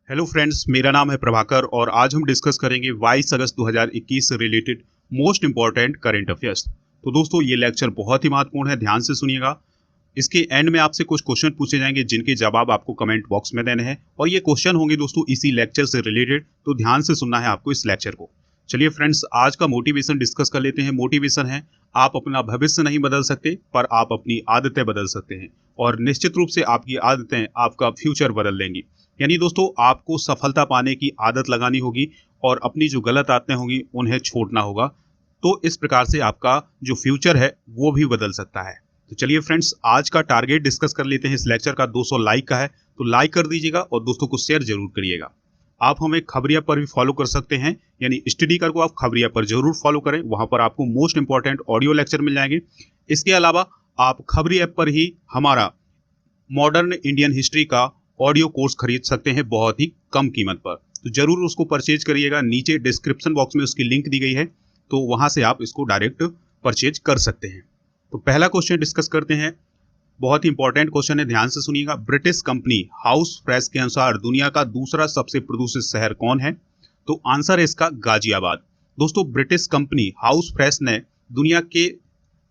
Hello friends, मेरा नाम है प्रभाकर और आज हम डिस्कस करेंगे 22 अगस्त 2021 से related most important current affairs. तो दोस्तों, ये लेक्चर बहुत ही महत्वपूर्ण है, ध्यान से सुनिएगा। इसके एंड में आपसे कुछ क्वेश्चन पूछे जाएंगे जिनके जवाब आपको कमेंट बॉक्स में देने हैं और ये क्वेश्चन होंगे दोस्तों इसी लेक्चर से रिलेटेड, तो ध्यान से सुनना है आपको इस लेक्चर को। चलिए फ्रेंड्स, आज का मोटिवेशन डिस्कस कर लेते हैं। मोटिवेशन है, आप अपना भविष्य नहीं बदल सकते पर आप अपनी आदतें बदल सकते हैं और निश्चित रूप से आपकी आदतें आपका फ्यूचर बदल देंगी। यानी दोस्तों, आपको सफलता पाने की आदत लगानी होगी और अपनी जो गलत आदतें होंगी उन्हें छोड़ना होगा। तो इस प्रकार से आपका जो फ्यूचर है वो भी बदल सकता है। तो चलिए फ्रेंड्स, आज का टारगेट डिस्कस कर लेते हैं। इस लेक्चर का 200 लाइक का है, तो लाइक कर दीजिएगा और दोस्तों को शेयर जरूर करिएगा। आप हमें खबरिया पर भी फॉलो कर सकते हैं, यानी स्टडी कर को आप खबरिया पर जरूर फॉलो करें, वहां पर आपको मोस्ट इंपॉर्टेंट ऑडियो लेक्चर मिल जाएंगे। इसके अलावा आप खबरी ऐप पर ही हमारा मॉडर्न इंडियन हिस्ट्री का ऑडियो कोर्स खरीद सकते हैं बहुत ही कम कीमत पर। तो जरूर उसको परचेज करिएगा, नीचे डिस्क्रिप्शन बॉक्स में उसकी लिंक दी गई है, तो वहां से आप इसको डायरेक्ट परचेज कर सकते हैं। तो पहला क्वेश्चन डिस्कस करते हैं, बहुत ही इंपॉर्टेंट क्वेश्चन है, ध्यान से सुनिएगा। ब्रिटिश कंपनी हाउस प्रेस के अनुसार दुनिया का दूसरा सबसे प्रदूषित शहर कौन है? तो आंसर है इसका गाजियाबाद। दोस्तों, ब्रिटिश कंपनी हाउस प्रेस ने दुनिया के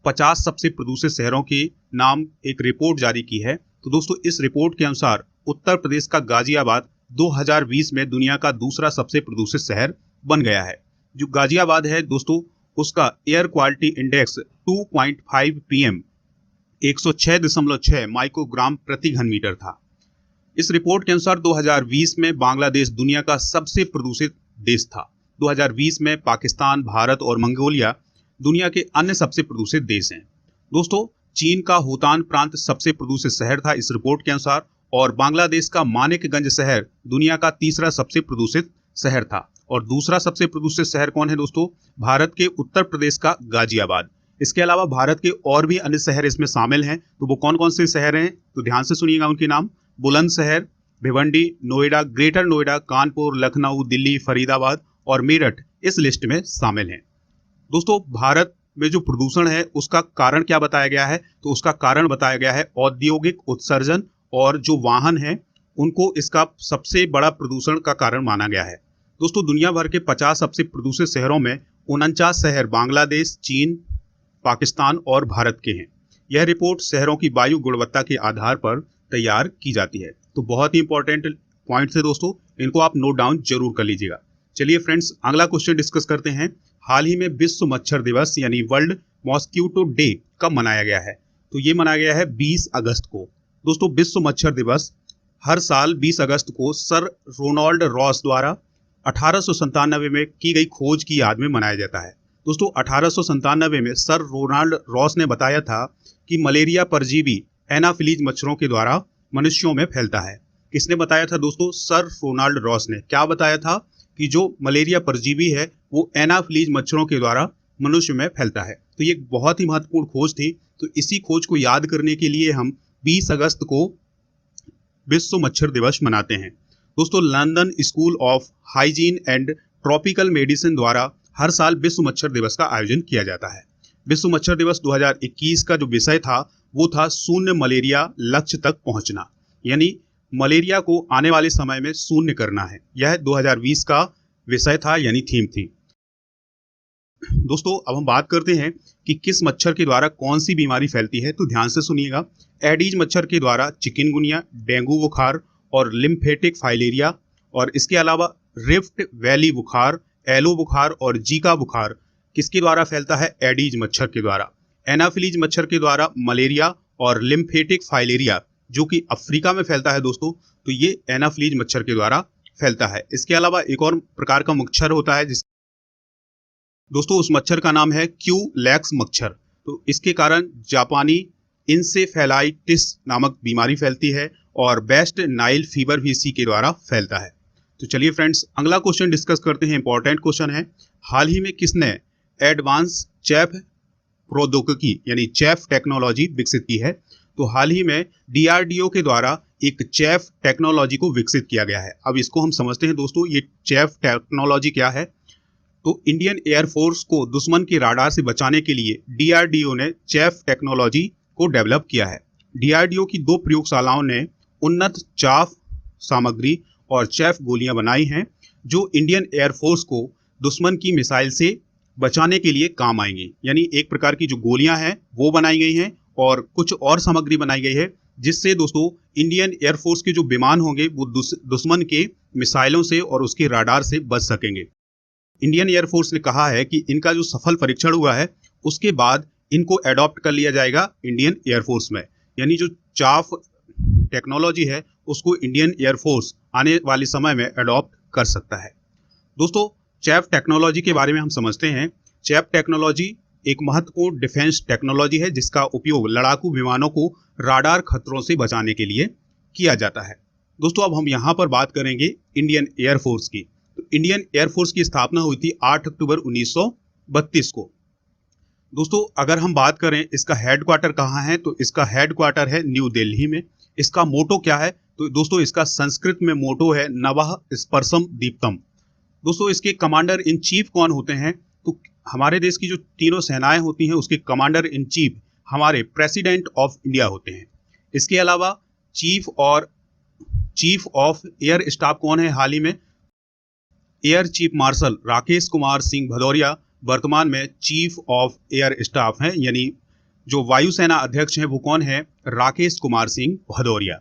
50 सबसे प्रदूषित शहरों के नाम एक रिपोर्ट जारी की है। तो दोस्तों, इस रिपोर्ट के अनुसार उत्तर प्रदेश का गाजियाबाद 2020 में दुनिया का दूसरा सबसे प्रदूषित शहर बन गया है। जो गाजियाबाद है दोस्तों, उसका air quality index 2.5 PM 106.6 microgram प्रति घन मीटर था। इस रिपोर्ट के अनुसार 2020 में बांग्लादेश दुनिया का सबसे प्रदूषित देश था। 2020 में पाकिस्तान, भारत और मंगोलिया दुनिया के अन्य सबसे प्रदूषित देश हैं। दोस्तों, चीन का होतान प्रांत सबसे प्रदूषित शहर था इस रिपोर्ट के अनुसार, और बांग्लादेश का मानिकगंज शहर दुनिया का तीसरा सबसे प्रदूषित शहर था। और दूसरा सबसे प्रदूषित शहर कौन है दोस्तों? भारत के उत्तर प्रदेश का गाजियाबाद। इसके अलावा भारत के और भी अन्य शहर इसमें शामिल हैं। तो वो कौन कौन से शहर हैं? तो ध्यान से सुनिएगा उनके नाम। बुलंदशहर, भिवंडी, नोएडा, ग्रेटर नोएडा, कानपुर, लखनऊ, दिल्ली, फरीदाबाद और मेरठ इस लिस्ट में शामिल हैं। दोस्तों, भारत में जो प्रदूषण है उसका कारण क्या बताया गया है? तो उसका कारण बताया गया है औद्योगिक उत्सर्जन, और जो वाहन है उनको इसका सबसे बड़ा प्रदूषण का कारण माना गया है। दोस्तों, दुनिया भर के 50 सबसे प्रदूषित शहरों में 49 शहर बांग्लादेश, चीन, पाकिस्तान और भारत के हैं। यह रिपोर्ट शहरों की वायु गुणवत्ता के आधार पर तैयार की जाती है। तो बहुत ही इंपॉर्टेंट पॉइंट्स है दोस्तों, इनको आप नोट डाउन जरूर कर लीजिएगा। चलिए फ्रेंड्स, अगला क्वेश्चन डिस्कस करते हैं। हाल ही में विश्व मच्छर दिवस यानी वर्ल्ड मॉस्क्यूटो डे कब मनाया गया है? तो ये मनाया गया है 20 अगस्त को। दोस्तों, विश्व मच्छर दिवस हर साल 20 अगस्त को सर रोनाल्ड रॉस द्वारा 1897 में की गई खोज की याद में मनाया जाता है। दोस्तों, 1897 में सर रोनाल्ड रॉस ने बताया था कि मलेरिया परजीवी एनाफिलीज मच्छरों के द्वारा मनुष्यों में फैलता है। किसने बताया था दोस्तों? सर रोनाल्ड रॉस ने। क्या बताया था? कि जो मलेरिया परजीवी है वो एनाफिलीज मच्छरों के द्वारा मनुष्य में फैलता है। तो ये बहुत ही महत्वपूर्ण खोज थी। तो इसी खोज को याद करने के लिए हम 20 अगस्त को विश्व मच्छर दिवस मनाते हैं। दोस्तों, London school of hygiene and tropical medicine द्वारा हर साल विश्व मच्छर दिवस का आयोजन किया जाता है। विश्व मच्छर दिवस 2021 का जो विषय था वो था शून्य मलेरिया लक्ष्य तक पहुंचना, यानी मलेरिया को आने वाले समय में शून्य करना है। यह 2020 का विषय था, यानी थीम थी। दोस्तों, अब हम बात करते हैं कि किस मच्छर के द्वारा कौन सी बीमारी फैलती है। तो ध्यान से सुनिएगा। एडीज मच्छर के द्वारा चिकनगुनिया, डेंगू बुखार और लिम्फेटिक फाइलेरिया, और इसके अलावा रिफ्ट वैली बुखार, एलो बुखार और जीका बुखार किसके द्वारा फैलता है? एडीज मच्छर के द्वारा। एनाफिलीज मच्छर के द्वारा मलेरिया और लिम्फेटिक फाइलेरिया जो कि अफ्रीका में फैलता है दोस्तों, तो ये एनाफिलीज मच्छर के द्वारा फैलता है। इसके अलावा एक और प्रकार का मच्छर होता है दोस्तों, उस मच्छर का नाम है क्यूलेक्स मच्छर। तो इसके कारण जापानी इंसेफेलाइटिस नामक बीमारी फैलती है और वेस्ट नाइल फीवर भी इसी के द्वारा फैलता है। तो चलिए फ्रेंड्स, अगला क्वेश्चन डिस्कस करते हैं। इंपॉर्टेंट क्वेश्चन है, हाल ही में किसने एडवांस चैफ प्रौद्योगिकी यानी चैफ टेक्नोलॉजी विकसित की है? तो हाल ही में डीआरडीओ के द्वारा एक चैफ टेक्नोलॉजी को विकसित किया गया है। अब इसको हम समझते हैं दोस्तों, ये चैफ टेक्नोलॉजी क्या है। तो इंडियन एयरफोर्स को दुश्मन के राडार से बचाने के लिए डीआरडीओ ने चैफ टेक्नोलॉजी को डेवलप किया है। डीआरडीओ की 2 प्रयोगशालाओं ने उन्नत चाफ सामग्री और चैफ गोलियां बनाई हैं जो इंडियन एयरफोर्स को दुश्मन की मिसाइल से बचाने के लिए काम आएंगी। यानी एक प्रकार की जो गोलियां हैं वो बनाई गई हैं और कुछ और सामग्री बनाई गई है जिससे दोस्तों इंडियन एयरफोर्स के जो विमान होंगे वो दुश्मन के मिसाइलों से और उसके राडार से बच सकेंगे। इंडियन एयरफोर्स ने कहा है कि इनका जो सफल परीक्षण हुआ है उसके बाद इनको एडॉप्ट कर लिया जाएगा इंडियन एयरफोर्स में। यानी जो चाफ टेक्नोलॉजी है उसको इंडियन एयरफोर्स आने वाले समय में एडॉप्ट कर सकता है। दोस्तों चैफ टेक्नोलॉजी के बारे में हम समझते हैं। चैफ टेक्नोलॉजी एक महत्वपूर्ण डिफेंस टेक्नोलॉजी है जिसका उपयोग लड़ाकू विमानों को राडार खतरों से बचाने के लिए किया जाता है। दोस्तों अब हम यहाँ पर बात करेंगे इंडियन एयरफोर्स की। तो इंडियन एयरफोर्स की स्थापना हुई थी 8 अक्टूबर 1932 को। दोस्तों अगर हम बात करें इसका हेडक्वार्टर कहाँ है तो इसका हेडक्वार्टर है न्यू दिल्ली में। इसका मोटो क्या है तो दोस्तों इसका संस्कृत में मोटो है नवः स्पर्शम दीप्तम। दोस्तों इसके कमांडर इन चीफ कौन होते हैं तो हमारे देश की जो तीनों सेनाएं होती हैं उसके कमांडर इन चीफ हमारे प्रेसिडेंट ऑफ इंडिया होते हैं। इसके अलावा चीफ ऑफ एयर स्टाफ कौन है हाल ही में, air chief marshal Rakesh Kumar Singh Bhadauria वर्तमान में चीफ ऑफ एयर स्टाफ हैं। यानी जो वायुसेना अध्यक्ष हैं वो कौन है, राकेश कुमार सिंह भदौरिया।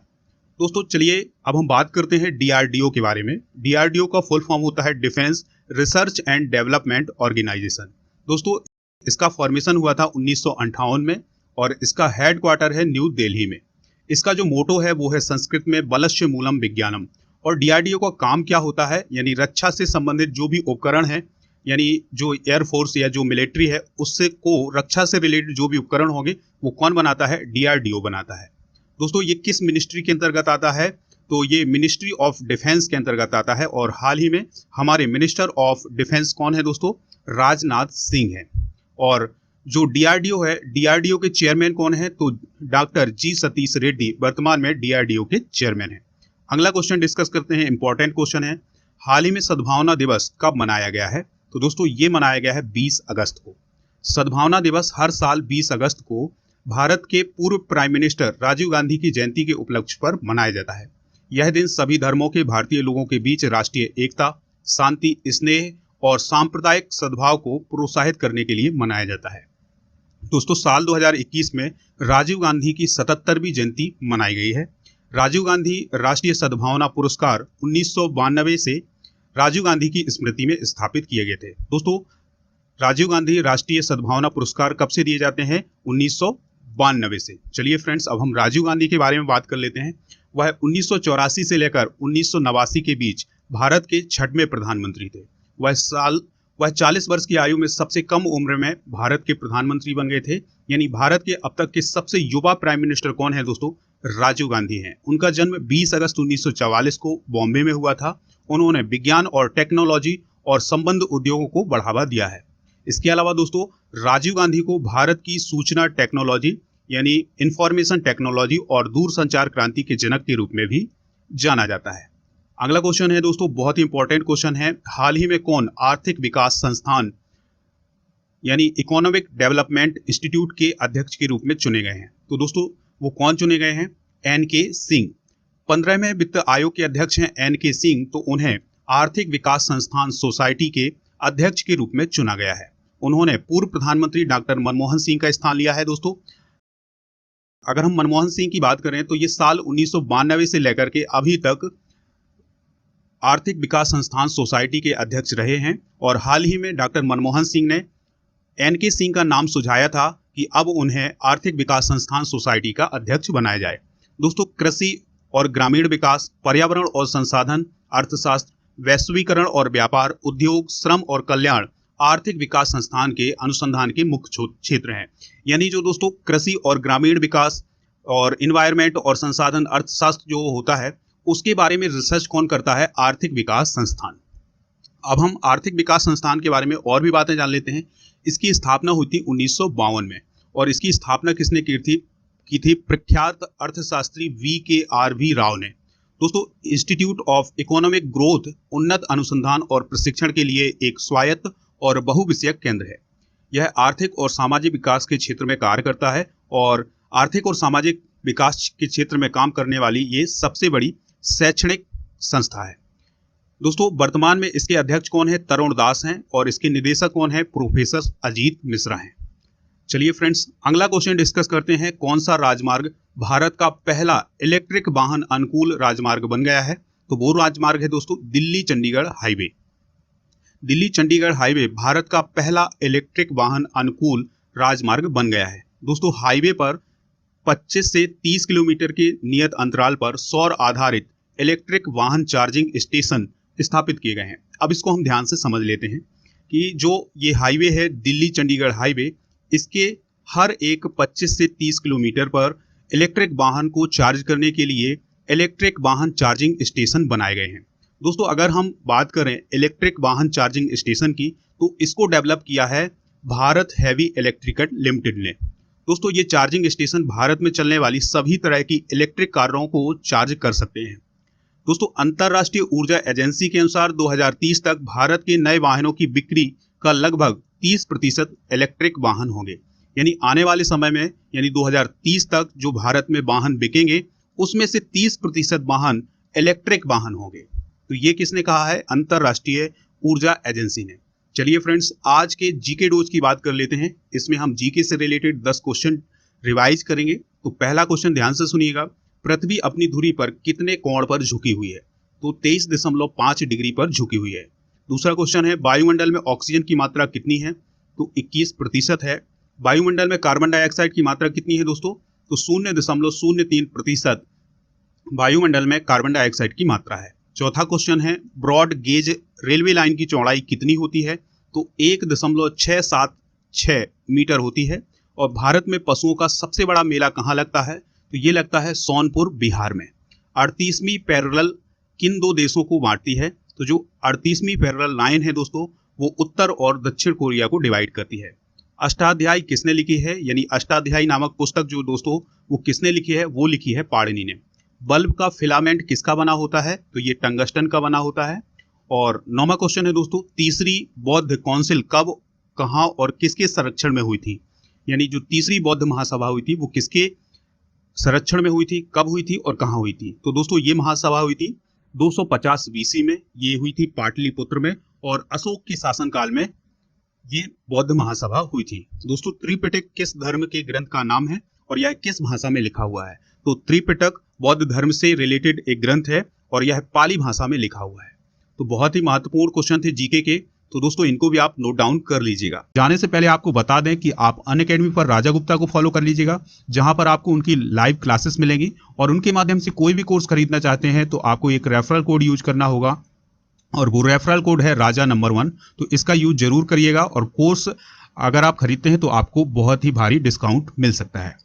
दोस्तों चलिए अब हम बात करते हैं डीआरडीओ के बारे में। डीआरडीओ का फुल फॉर्म होता है defence research and development organisation. दोस्तों इसका फॉर्मेशन हुआ था 1958 में और इसका हेडक्वार्टर है न्यू दिल्ली में। इसका जो मोटो है वो है संस्कृत में बलस्य मूलम विज्ञानम। और डीआरडीओ का काम क्या होता है, यानी रक्षा से संबंधित जो भी उपकरण है, यानी जो एयरफोर्स या जो मिलिट्री है उससे को रक्षा से रिलेटेड जो भी उपकरण होंगे वो कौन बनाता है, डीआरडीओ बनाता है। दोस्तों ये किस मिनिस्ट्री के अंतर्गत आता है तो ये मिनिस्ट्री ऑफ डिफेंस के अंतर्गत आता है। और हाल ही में हमारे मिनिस्टर ऑफ डिफेंस कौन है दोस्तों, राजनाथ सिंह है। और जो डीआरडीओ है, डीआरडीओ के चेयरमैन कौन है तो डॉक्टर जी सतीश रेड्डी वर्तमान में डीआरडीओ के चेयरमैन है। अगला क्वेश्चन डिस्कस करते हैं, इंपॉर्टेंट क्वेश्चन है, हाल ही में सद्भावना दिवस कब मनाया गया है तो दोस्तों ये मनाया गया है 20 अगस्त को। सद्भावना दिवस हर साल 20 अगस्त को भारत के पूर्व प्राइम मिनिस्टर राजीव गांधी की जयंती के उपलक्ष्य पर मनाया जाता है। यह दिन सभी धर्मों के भारतीय लोगों के बीच राष्ट्रीय एकता, शांति, स्नेह और सांप्रदायिक सद्भाव को प्रोत्साहित करने के लिए मनाया जाता है। दोस्तों साल 2021 में राजीव गांधी की 77वीं जयंती मनाई गई है। राजीव गांधी राष्ट्रीय सद्भावना पुरस्कार 1992 से राजीव गांधी की स्मृति में स्थापित किए गए थे। दोस्तों राजीव गांधी राष्ट्रीय सद्भावना पुरस्कार कब से दिए जाते हैं, 1992 से। चलिए फ्रेंड्स अब हम राजीव गांधी के बारे में बात कर लेते हैं। वह 1984 से लेकर 1989 के बीच भारत के 6वें प्रधानमंत्री थे। वह 40 वर्ष की आयु में सबसे कम उम्र में भारत के प्रधानमंत्री बन गए थे। यानी भारत के अब तक के सबसे युवा प्राइम मिनिस्टर कौन है दोस्तों, राजीव गांधी हैं। उनका जन्म 20 अगस्त 1944 को बॉम्बे में हुआ था। उन्होंने विज्ञान और टेक्नोलॉजी और संबंध उद्योगों को बढ़ावा दिया है। इसके अलावा दोस्तों राजीव गांधी को भारत की सूचना टेक्नोलॉजी यानी इंफॉर्मेशन टेक्नोलॉजी और दूरसंचार क्रांति के जनक के रूप में भी जाना जाता है। अगला क्वेश्चन है दोस्तों, बहुत ही इंपॉर्टेंट क्वेश्चन है, हाल ही में कौन आर्थिक विकास संस्थान यानी इकोनॉमिक डेवलपमेंट इंस्टीट्यूट के अध्यक्ष के रूप में चुने गए हैं तो दोस्तों वो कौन चुने गए हैं, एन.के. सिंह। 15वें वित्त आयोग के अध्यक्ष हैं एन.के. सिंह, तो उन्हें आर्थिक विकास संस्थान सोसाइटी के अध्यक्ष के रूप में चुना गया है। उन्होंने पूर्व प्रधानमंत्री डॉक्टर मनमोहन सिंह का स्थान लिया है। दोस्तों अगर हम मनमोहन सिंह की बात करें तो ये साल 1992 से लेकर के अभी तक आर्थिक विकास संस्थान सोसाइटी के अध्यक्ष रहे हैं। और हाल ही में डॉक्टर मनमोहन सिंह ने एन.के. सिंह का नाम सुझाया था कि अब उन्हें आर्थिक विकास संस्थान सोसाइटी का अध्यक्ष बनाया जाए। दोस्तों कृषि और ग्रामीण विकास, पर्यावरण और संसाधन, अर्थशास्त्र, वैश्वीकरण और व्यापार, उद्योग, श्रम और कल्याण आर्थिक विकास संस्थान के अनुसंधान के मुख्य क्षेत्र हैं। यानी जो दोस्तों कृषि और ग्रामीण विकास और इन्वायरमेंट और संसाधन अर्थशास्त्र जो होता है उसके बारे में रिसर्च कौन करता है, आर्थिक विकास संस्थान। अब हम आर्थिक विकास संस्थान के बारे में और भी बातें जान लेते हैं। इसकी स्थापना हुई थी 1952 में और इसकी स्थापना किसने की थी, प्रख्यात अर्थशास्त्री V.K.R.V. राव ने। दोस्तों इंस्टीट्यूट ऑफ इकोनॉमिक ग्रोथ उन्नत अनुसंधान और प्रशिक्षण के लिए एक स्वायत्त और बहुविषयक केंद्र है। यह आर्थिक और सामाजिक विकास के क्षेत्र में कार्य करता है और आर्थिक और सामाजिक विकास के क्षेत्र में काम करने वाली ये सबसे बड़ी शैक्षणिक संस्था है। दोस्तों वर्तमान में इसके अध्यक्ष कौन है? तरुण दास हैं और इसके निदेशक कौन है? प्रोफेसर अजीत मिश्रा हैं। चलिए फ्रेंड्स, अगला क्वेश्चन डिस्कस करते हैं। कौन सा राजमार्ग भारत का पहला इलेक्ट्रिक वाहन अनुकूल राजमार्ग बन गया है? तो वो राजमार्ग है दोस्तों दिल्ली चंडीगढ़ हाईवे। दिल्ली चंडीगढ़ हाईवे भारत का पहला इलेक्ट्रिक वाहन अनुकूल राजमार्ग बन गया है। दोस्तों हाईवे पर 25 से 30 किलोमीटर के नियत अंतराल पर सौर आधारित इलेक्ट्रिक वाहन चार्जिंग स्टेशन स्थापित किए गए हैं। अब इसको हम ध्यान से समझ लेते हैं कि जो ये हाईवे है दिल्ली चंडीगढ़ हाईवे, इसके हर एक 25 से 30 किलोमीटर पर इलेक्ट्रिक वाहन को चार्ज करने के लिए इलेक्ट्रिक वाहन चार्जिंग स्टेशन बनाए गए हैं। दोस्तों अगर हम बात करें इलेक्ट्रिक वाहन चार्जिंग स्टेशन की, तो इसको डेवलप किया है भारत हेवी इलेक्ट्रिकल लिमिटेड ने। दोस्तों ये चार्जिंग स्टेशन भारत में चलने वाली सभी तरह की इलेक्ट्रिक कारों को चार्ज कर सकते हैं। दोस्तों अंतर्राष्ट्रीय ऊर्जा एजेंसी के अनुसार 2030 तक भारत के नए वाहनों की बिक्री का लगभग 30% इलेक्ट्रिक वाहन होंगे। यानी आने वाले समय में यानी 2030 तक जो भारत में वाहन बिकेंगे उसमें से 30% वाहन इलेक्ट्रिक वाहन होंगे। तो ये किसने कहा है? अंतर्राष्ट्रीय ऊर्जा एजेंसी ने। चलिए फ्रेंड्स, आज के जीके डोज की बात कर लेते हैं। इसमें हम जीके से रिलेटेड 10 क्वेश्चन रिवाइज करेंगे। तो पहला क्वेश्चन ध्यान से सुनिएगा। पृथ्वी अपनी धुरी पर कितने कोण पर झुकी हुई है? तो 23.5 डिग्री पर झुकी हुई है। दूसरा क्वेश्चन है वायुमंडल में ऑक्सीजन की मात्रा कितनी है? तो 21% है। वायुमंडल में कार्बन डाइऑक्साइड की मात्रा कितनी है दोस्तों? तो 0.03% वायुमंडल में कार्बन डाइऑक्साइड की मात्रा है। चौथा क्वेश्चन है ब्रॉड गेज रेलवे लाइन की चौड़ाई कितनी होती है? तो 1.676 मीटर होती है। और भारत में पशुओं का सबसे बड़ा मेला कहाँ लगता है? तो ये लगता है सोनपुर बिहार में। 38वीं पैरेलल किन दो देशों को बांटती है? तो जो 38वीं पैरेलल लाइन है दोस्तों वो उत्तर और दक्षिण कोरिया को डिवाइड करती है। अष्टाध्यायी किसने लिखी है? यानी अष्टाध्यायी नामक पुस्तक जो दोस्तों वो किसने लिखी है? वो लिखी है पाणिनि ने। बल्ब का फिलामेंट किसका बना होता है? तो ये टंगस्टन का बना होता है। और 9वां क्वेश्चन है दोस्तों तीसरी बौद्ध काउंसिल कब, कहाँ और किसके संरक्षण में हुई थी? यानी जो तीसरी बौद्ध महासभा हुई थी वो किसके संरक्षण में हुई थी, कब हुई थी और कहाँ हुई थी? तो दोस्तों ये महासभा हुई थी 250 BC में। ये हुई थी पाटलिपुत्र में और अशोक के शासनकाल में ये बौद्ध महासभा हुई थी। दोस्तों त्रिपिटक किस धर्म के ग्रंथ का नाम है और यह किस भाषा में लिखा हुआ है? तो त्रिपिटक बौद्ध धर्म से रिलेटेड एक ग्रंथ है और यह पाली भाषा में लिखा हुआ है। तो बहुत ही महत्वपूर्ण क्वेश्चन थे जीके के। तो दोस्तों इनको भी आप नोट डाउन कर लीजिएगा। जाने से पहले आपको बता दें कि आप अनअकैडमी पर राजा गुप्ता को फॉलो कर लीजिएगा, जहां पर आपको उनकी लाइव क्लासेस मिलेंगी और उनके माध्यम से कोई भी कोर्स खरीदना चाहते हैं तो आपको एक रेफरल कोड यूज करना होगा और वो रेफरल कोड है राजा नंबर 1। तो इसका यूज जरूर करिएगा और कोर्स अगर आप खरीदते हैं तो आपको बहुत ही भारी डिस्काउंट मिल सकता है।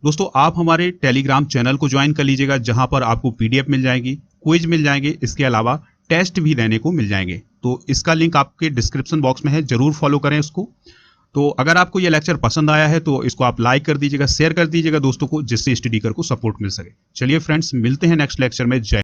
दोस्तों आप हमारे टेलीग्राम चैनल को ज्वाइन कर लीजिएगा, जहां पर आपको PDF मिल जाएगी, क्विज मिल जाएंगे, इसके अलावा टेस्ट भी देने को मिल जाएंगे। तो इसका लिंक आपके डिस्क्रिप्शन बॉक्स में है, जरूर फॉलो करें उसको। तो अगर आपको ये लेक्चर पसंद आया है तो इसको आप लाइक कर दीजिएगा, शेयर कर दीजिएगा दोस्तों को, जिससे स्टडी कर को सपोर्ट मिल सके। चलिए फ्रेंड्स, मिलते हैं नेक्स्ट लेक्चर में। जय